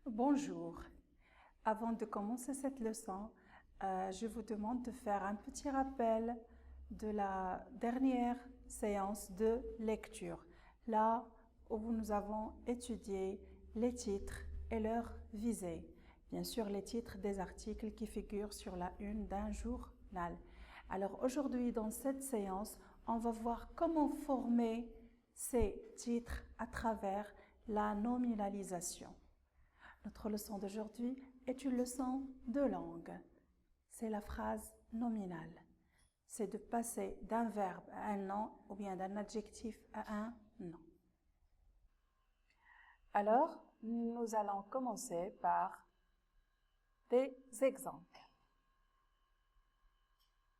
Bonjour. Avant de commencer cette leçon, je vous demande de faire un petit rappel de la dernière séance de lecture, là où nous avons étudié les titres et leurs visées. Bien sûr, les titres des articles qui figurent sur la une d'un journal. Alors aujourd'hui, dans cette séance, on va voir comment former ces titres à travers la nominalisation. Notre leçon d'aujourd'hui est une leçon de langue. C'est la phrase nominale. C'est de passer d'un verbe à un nom ou bien d'un adjectif à un nom. Alors, nous allons commencer par des exemples.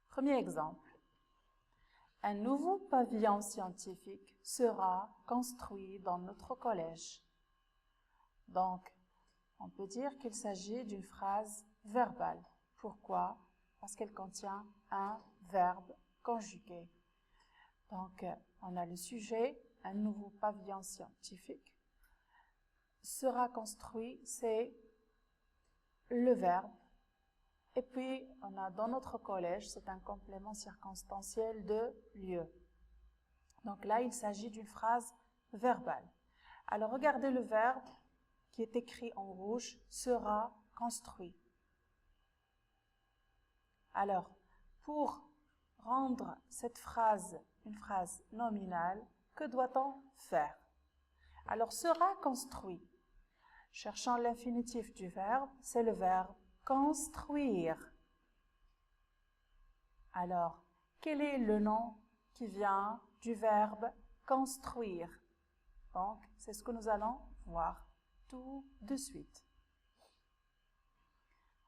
Premier exemple. Un nouveau pavillon scientifique sera construit dans notre collège. Donc, on peut dire qu'il s'agit d'une phrase verbale. Pourquoi? Parce qu'elle contient un verbe conjugué. Donc, on a le sujet, un nouveau pavillon scientifique. Sera construit, c'est le verbe. Et puis, on a dans notre collège, c'est un complément circonstanciel de lieu. Donc là, il s'agit d'une phrase verbale. Alors, regardez le verbe qui est écrit en rouge, sera construit. Alors, pour rendre cette phrase une phrase nominale, que doit-on faire? Alors, sera construit. Cherchant l'infinitif du verbe, c'est le verbe construire. Alors, quel est le nom qui vient du verbe construire? Donc, c'est ce que nous allons voir tout de suite.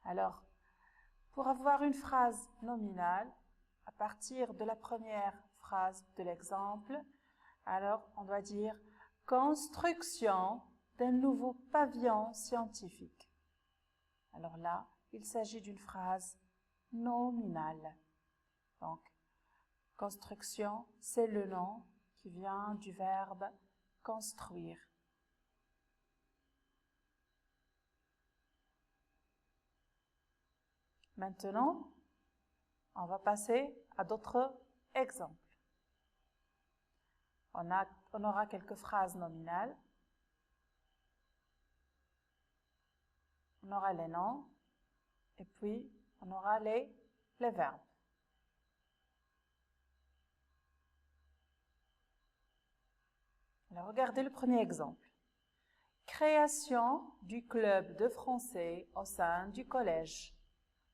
Alors, pour avoir une phrase nominale, à partir de la première phrase de l'exemple, alors on doit dire « construction d'un nouveau pavillon scientifique ». Alors là, il s'agit d'une phrase nominale. Donc, construction, c'est le nom qui vient du verbe construire. Maintenant, on va passer à d'autres exemples. On aura quelques phrases nominales. On aura les noms et puis on aura les verbes. Alors, regardez le premier exemple. Création du club de français au sein du collège.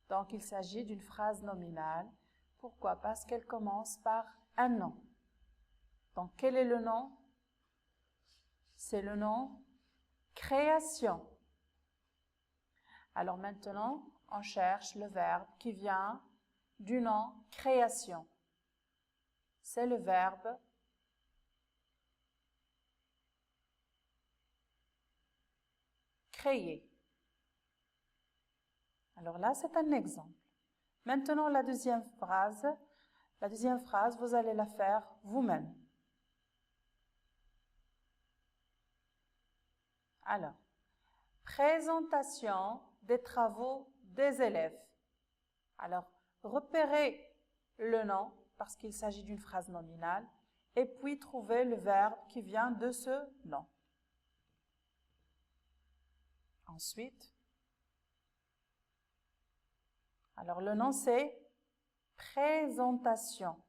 Donc, il s'agit d'une phrase nominale. Pourquoi? Parce qu'elle commence par un nom. Donc, quel est le nom? C'est le nom création. Alors maintenant, on cherche le verbe qui vient du nom création. C'est le verbe créer. Alors là, c'est un exemple. Maintenant, la deuxième phrase, vous allez la faire vous-même. Alors, présentation des travaux des élèves. Alors, repérez le nom parce qu'il s'agit d'une phrase nominale et puis trouvez le verbe qui vient de ce nom. Ensuite, alors le nom c'est présentation.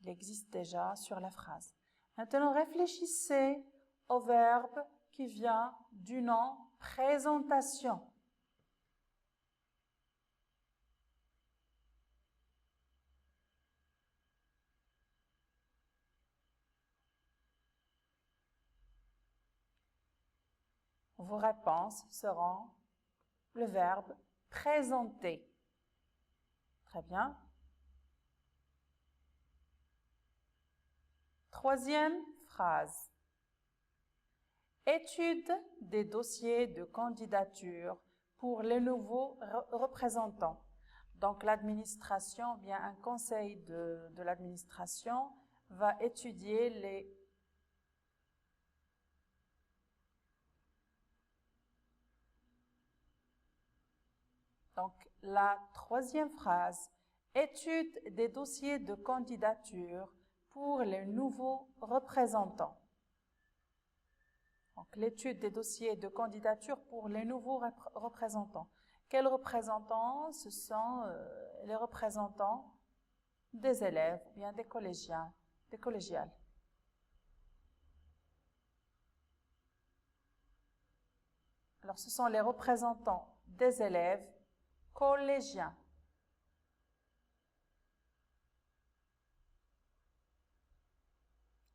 Il existe déjà sur la phrase. Maintenant, réfléchissez au verbe qui vient du nom présentation. Vos réponses seront le verbe présenter. Très bien. Troisième phrase. Étude des dossiers de candidature pour les nouveaux représentants. Donc l'administration, bien un conseil de l'administration va étudier Donc, la troisième phrase, étude des dossiers de candidature pour les nouveaux représentants. Donc, l'étude des dossiers de candidature pour les nouveaux représentants. Quels représentants? Ce sont les représentants des élèves, ou bien des collégiens, des collégiales. Alors, ce sont les représentants des élèves collégiens.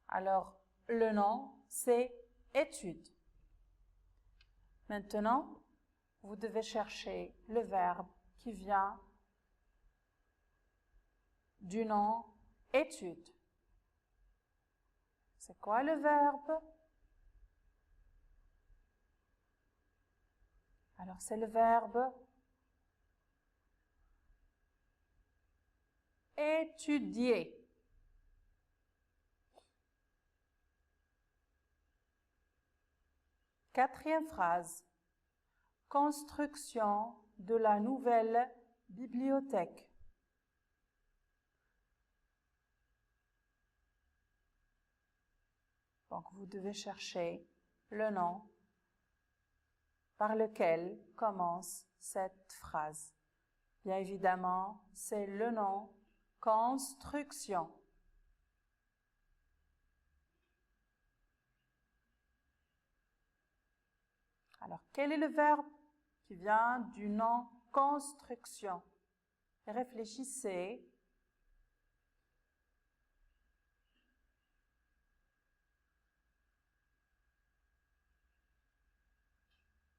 Alors, le nom, c'est étude. Maintenant, vous devez chercher le verbe qui vient du nom étude. C'est quoi le verbe? Alors, c'est le verbe étudier. Quatrième phrase, construction de la nouvelle bibliothèque. Donc, vous devez chercher le nom par lequel commence cette phrase. Bien évidemment, c'est le nom construction. Alors, quel est le verbe qui vient du nom construction? Réfléchissez.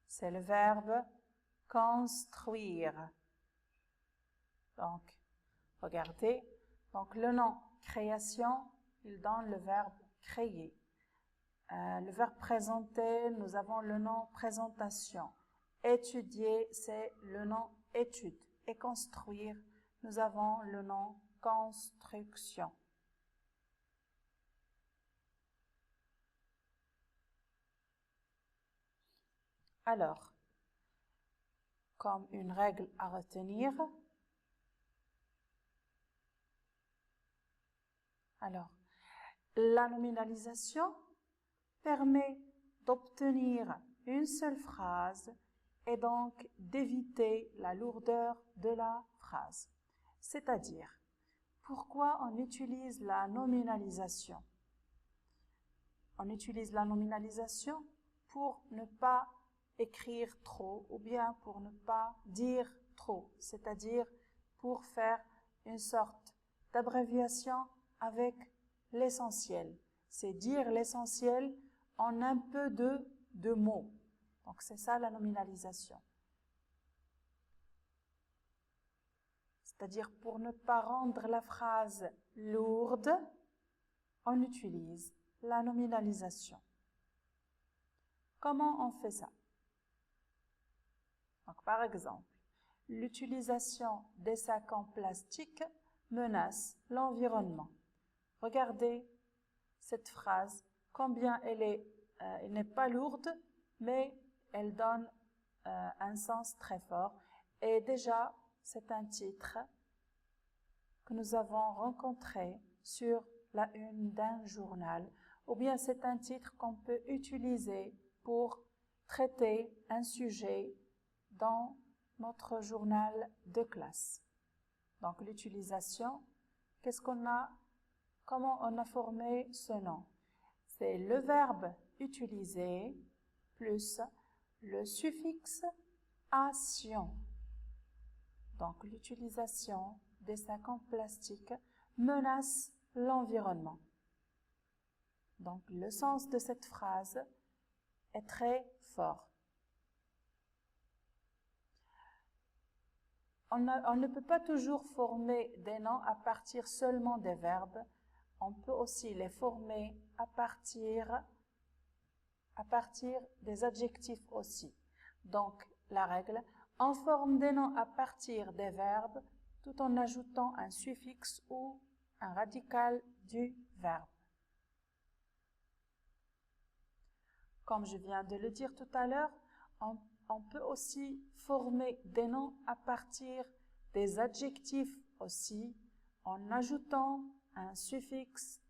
C'est le verbe construire. Donc, regardez. Donc, le nom création, il donne le verbe créer. Le verbe présenter, nous avons le nom présentation. Étudier, c'est le nom étude. Et construire, nous avons le nom construction. Alors, comme une règle à retenir, la nominalisation permet d'obtenir une seule phrase et donc d'éviter la lourdeur de la phrase. C'est-à-dire, pourquoi on utilise la nominalisation? On utilise la nominalisation pour ne pas écrire trop ou bien pour ne pas dire trop, c'est-à-dire pour faire une sorte d'abréviation avec l'essentiel. C'est dire l'essentiel en un peu de mots. Donc, c'est ça la nominalisation. C'est-à-dire pour ne pas rendre la phrase lourde, on utilise la nominalisation. Comment on fait ça? Donc, par exemple, l'utilisation des sacs en plastique menace l'environnement. Regardez cette phrase, combien elle n'est pas lourde, mais elle donne un sens très fort. Et déjà, c'est un titre que nous avons rencontré sur la une d'un journal, ou bien c'est un titre qu'on peut utiliser pour traiter un sujet dans notre journal de classe. Donc l'utilisation, comment on a formé ce nom? C'est le verbe utiliser plus le suffixe ation. Donc l'utilisation des sacs en plastique menace l'environnement. Donc le sens de cette phrase est très fort. On ne peut pas toujours former des noms à partir seulement des verbes. On peut aussi les former à partir des adjectifs aussi. Donc, la règle, on forme des noms à partir des verbes tout en ajoutant un suffixe ou un radical du verbe. Comme je viens de le dire tout à l'heure, on peut aussi former des noms à partir des adjectifs aussi, en ajoutant un suffixe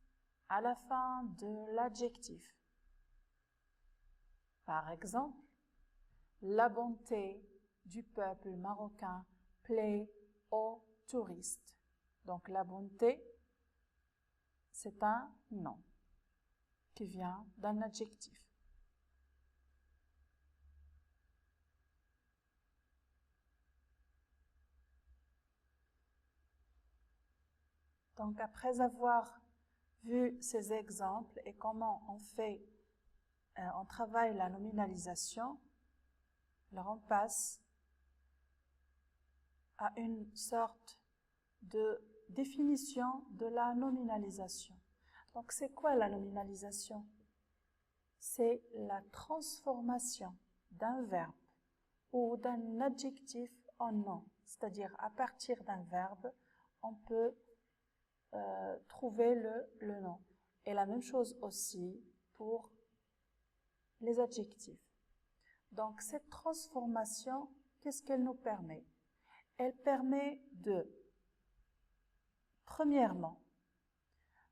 à la fin de l'adjectif. Par exemple, la bonté du peuple marocain plaît aux touristes. Donc la bonté, c'est un nom qui vient d'un adjectif. Donc après avoir vu ces exemples et comment on travaille la nominalisation, alors on passe à une sorte de définition de la nominalisation. Donc c'est quoi la nominalisation? C'est la transformation d'un verbe ou d'un adjectif en nom. C'est-à-dire à partir d'un verbe, on peut trouver le nom. Et la même chose aussi pour les adjectifs. Donc cette transformation, qu'est-ce qu'elle nous permet? Elle permet de, premièrement,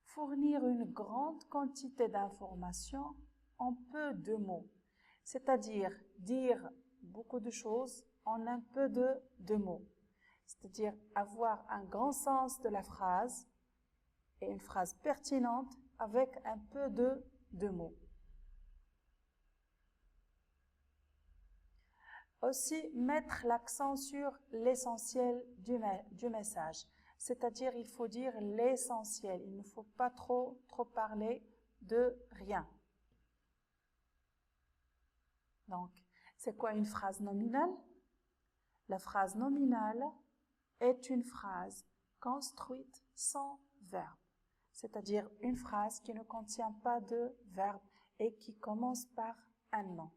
fournir une grande quantité d'informations en peu de mots, c'est-à-dire dire beaucoup de choses en un peu de mots, c'est-à-dire avoir un grand sens de la phrase et une phrase pertinente avec un peu de mots. Aussi, mettre l'accent sur l'essentiel du message, c'est-à-dire il faut dire l'essentiel, il ne faut pas trop parler de rien. Donc, c'est quoi une phrase nominale? La phrase nominale est une phrase construite sans verbe, c'est-à-dire une phrase qui ne contient pas de verbe et qui commence par un nom.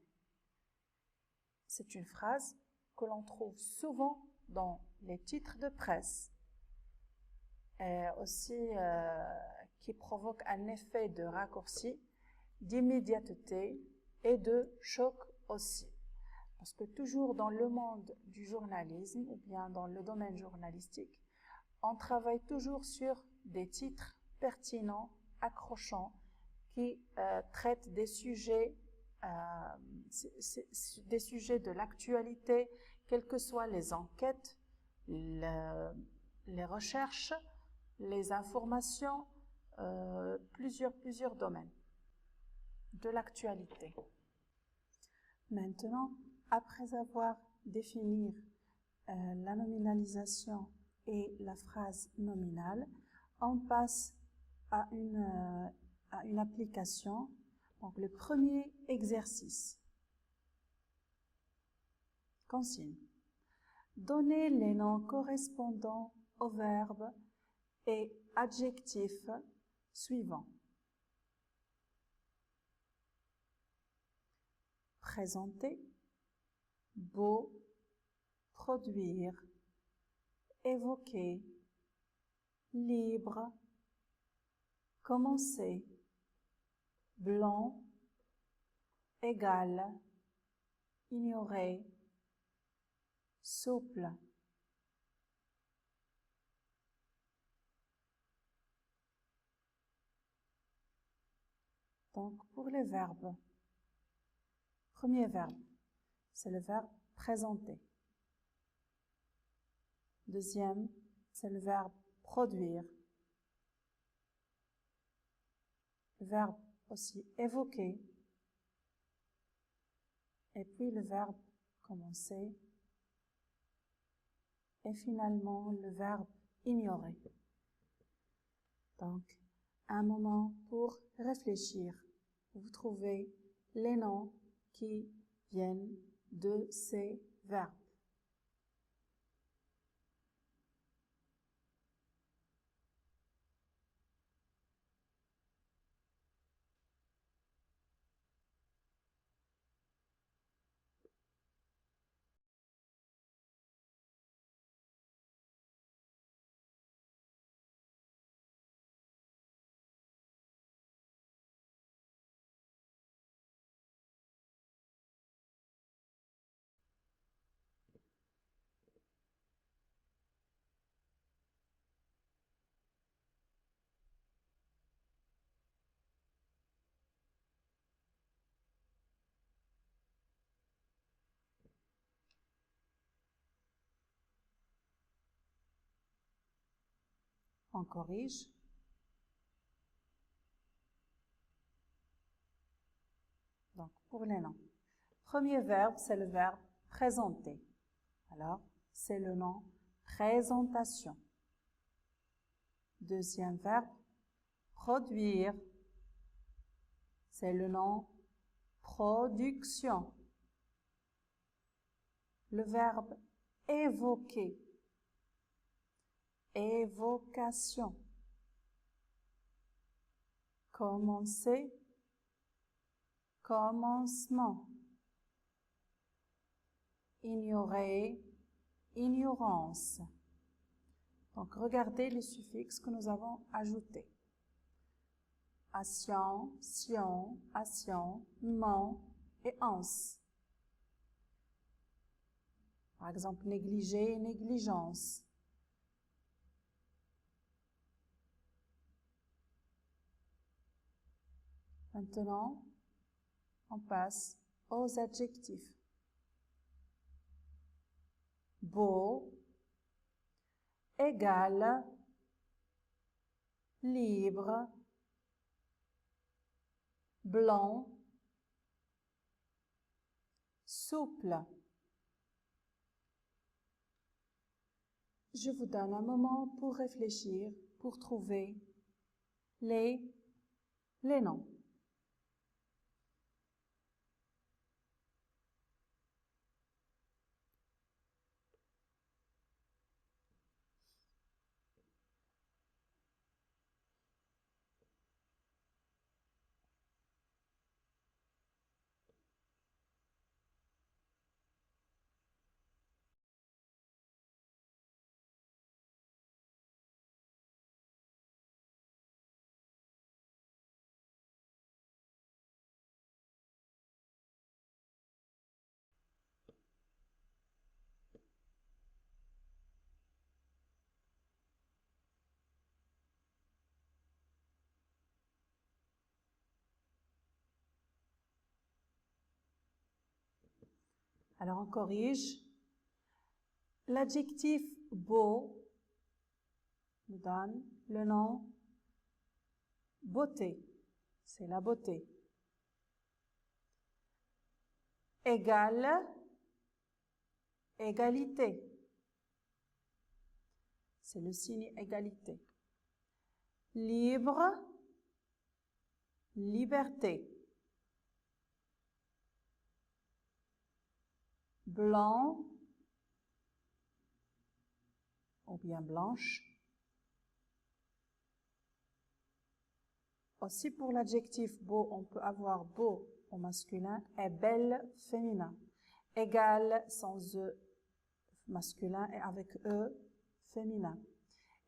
C'est une phrase que l'on trouve souvent dans les titres de presse et aussi qui provoque un effet de raccourci, d'immédiateté et de choc aussi. Parce que toujours dans le monde du journalisme ou bien dans le domaine journalistique, on travaille toujours sur des titres pertinents, accrochants, qui traitent des sujets de l'actualité, quelles que soient les enquêtes, les recherches, les informations, plusieurs domaines de l'actualité. Maintenant, après avoir défini la nominalisation et la phrase nominale, on passe à une application. Donc, le premier exercice. Consigne. Donnez les noms correspondants aux verbes et adjectifs suivants. Présenter, beau, produire, évoquer, libre, commencer, blanc, égal, ignorer, souple. Donc, pour les verbes, premier verbe, c'est le verbe présenter. Deuxième, c'est le verbe produire. Le verbe aussi évoquer. Et puis le verbe commencer. Et finalement, le verbe ignorer. Donc, un moment pour réfléchir. Vous trouvez les noms qui viennent de ces verbes. On corrige. Donc, pour les noms. Premier verbe, c'est le verbe présenter. Alors, c'est le nom présentation. Deuxième verbe, produire. C'est le nom production. Le verbe évoquer. Évocation. Commencer. Commencement. Ignorer. Ignorance. Donc, regardez les suffixes que nous avons ajoutés. Ation, sion, ation, ment et ans. Par exemple, négliger, négligence. Maintenant, on passe aux adjectifs. Beau, égal, libre, blanc, souple. Je vous donne un moment pour réfléchir, pour trouver les noms. Alors, on corrige. L'adjectif beau nous donne le nom beauté. C'est la beauté. Égal, égalité. C'est le signe égalité. Libre, liberté. Blanc ou bien blanche. Aussi pour l'adjectif beau, on peut avoir beau au masculin et belle féminin. Égal sans E masculin et avec E féminin.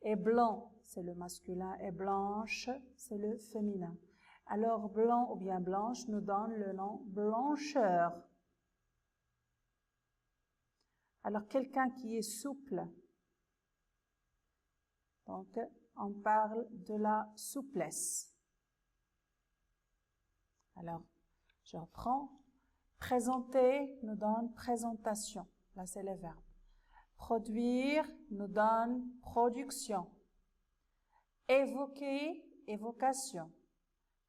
Et blanc, c'est le masculin, et blanche, c'est le féminin. Alors, blanc ou bien blanche nous donne le nom blancheur. Alors, quelqu'un qui est souple, donc on parle de la souplesse. Alors, je reprends. Présenter nous donne présentation. Là, c'est le verbe. Produire nous donne production. Évoquer, évocation.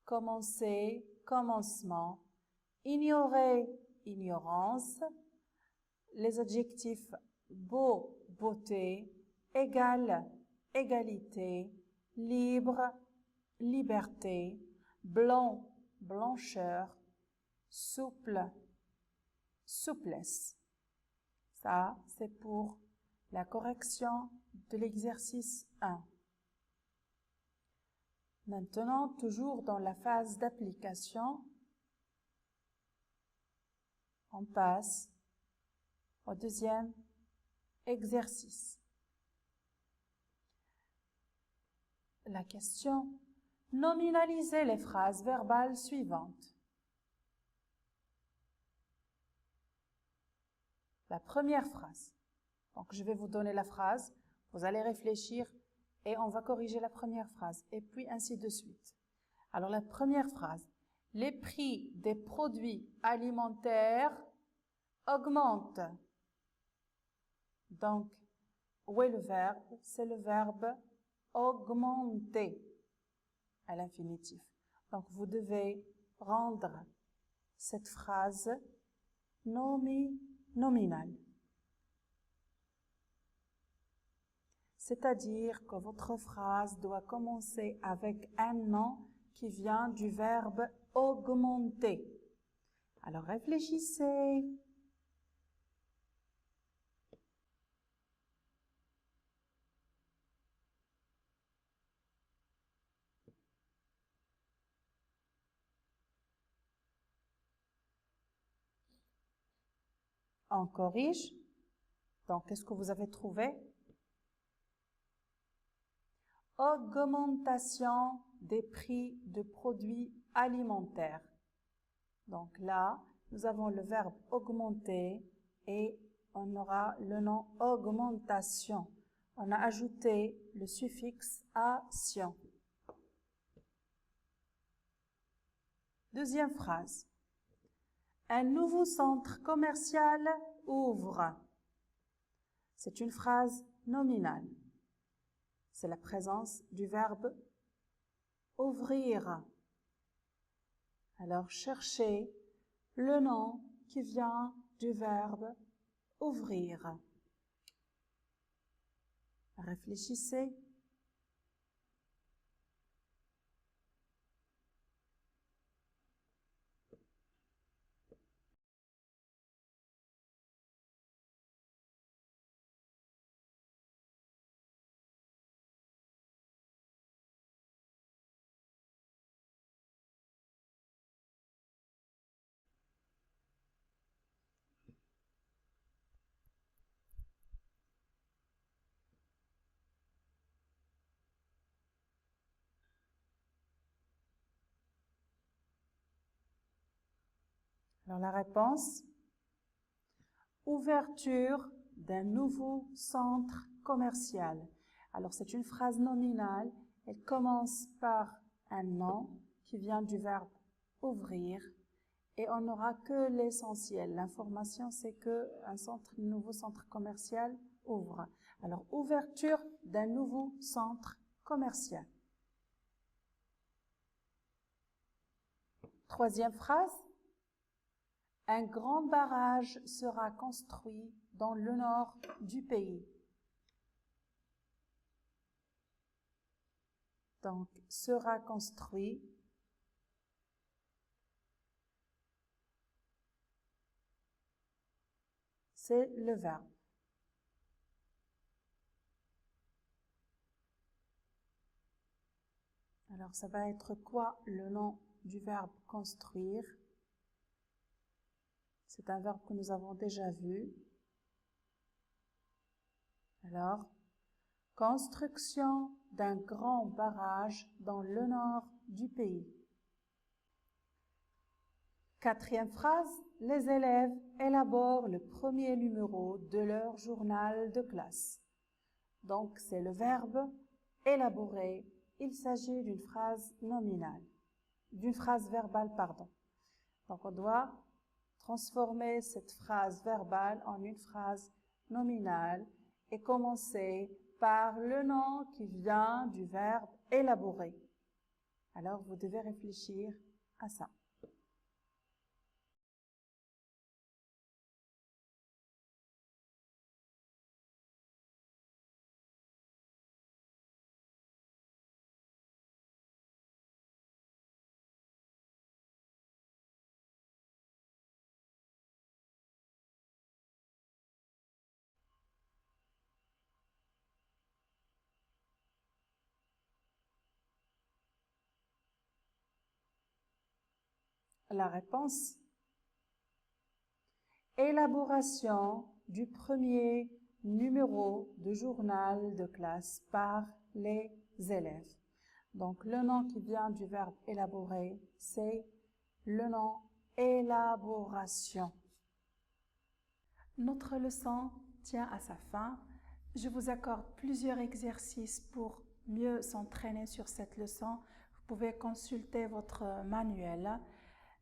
Commencer, commencement. Ignorer, ignorance. Les adjectifs beau, beauté. Égal, égalité. Libre, liberté. Blanc, blancheur. Souple, souplesse. Ça, c'est pour la correction de l'exercice 1. Maintenant, toujours dans la phase d'application, on passe au deuxième exercice. La question, nominalisez les phrases verbales suivantes. La première phrase. Donc, je vais vous donner la phrase, vous allez réfléchir et on va corriger la première phrase, et puis ainsi de suite. Alors, la première phrase. Les prix des produits alimentaires augmentent. Donc, où est le verbe? C'est le verbe augmenter à l'infinitif. Donc, vous devez rendre cette phrase nominale. C'est-à-dire que votre phrase doit commencer avec un nom qui vient du verbe augmenter. Alors, réfléchissez. On corrige. Donc, qu'est-ce que vous avez trouvé? Augmentation des prix de produits alimentaires. Donc là, nous avons le verbe augmenter et on aura le nom augmentation. On a ajouté le suffixe ation. Deuxième phrase. Un nouveau centre commercial ouvre. C'est une phrase nominale. C'est la présence du verbe ouvrir. Alors, cherchez le nom qui vient du verbe ouvrir. Réfléchissez. Alors la réponse, ouverture d'un nouveau centre commercial. Alors c'est une phrase nominale, elle commence par un nom qui vient du verbe ouvrir et on n'aura que l'essentiel. L'information c'est que un nouveau centre commercial ouvre. Alors ouverture d'un nouveau centre commercial. Troisième phrase. Un grand barrage sera construit dans le nord du pays. Donc, sera construit. C'est le verbe. Alors, ça va être quoi le nom du verbe construire? C'est un verbe que nous avons déjà vu. Alors, construction d'un grand barrage dans le nord du pays. Quatrième phrase, les élèves élaborent le premier numéro de leur journal de classe. Donc, c'est le verbe élaborer. Il s'agit d'une phrase nominale, d'une phrase verbale, pardon. Donc, on doit transformer cette phrase verbale en une phrase nominale et commencer par le nom qui vient du verbe élaborer. Alors, vous devez réfléchir à ça. La réponse, élaboration du premier numéro de journal de classe par les élèves. Donc, le nom qui vient du verbe élaborer, c'est le nom élaboration. Notre leçon tient à sa fin. Je vous accorde plusieurs exercices pour mieux s'entraîner sur cette leçon. Vous pouvez consulter votre manuel,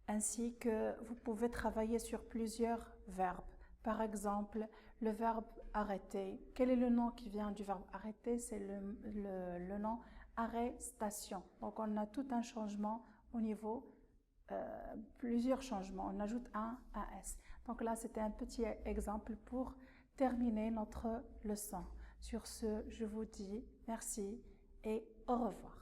ainsi que vous pouvez travailler sur plusieurs verbes. Par exemple, le verbe arrêter. Quel est le nom qui vient du verbe arrêter? C'est le nom arrêt-station. Donc, on a tout un changement au niveau, plusieurs changements. On ajoute un S. Donc là, c'était un petit exemple pour terminer notre leçon. Sur ce, je vous dis merci et au revoir.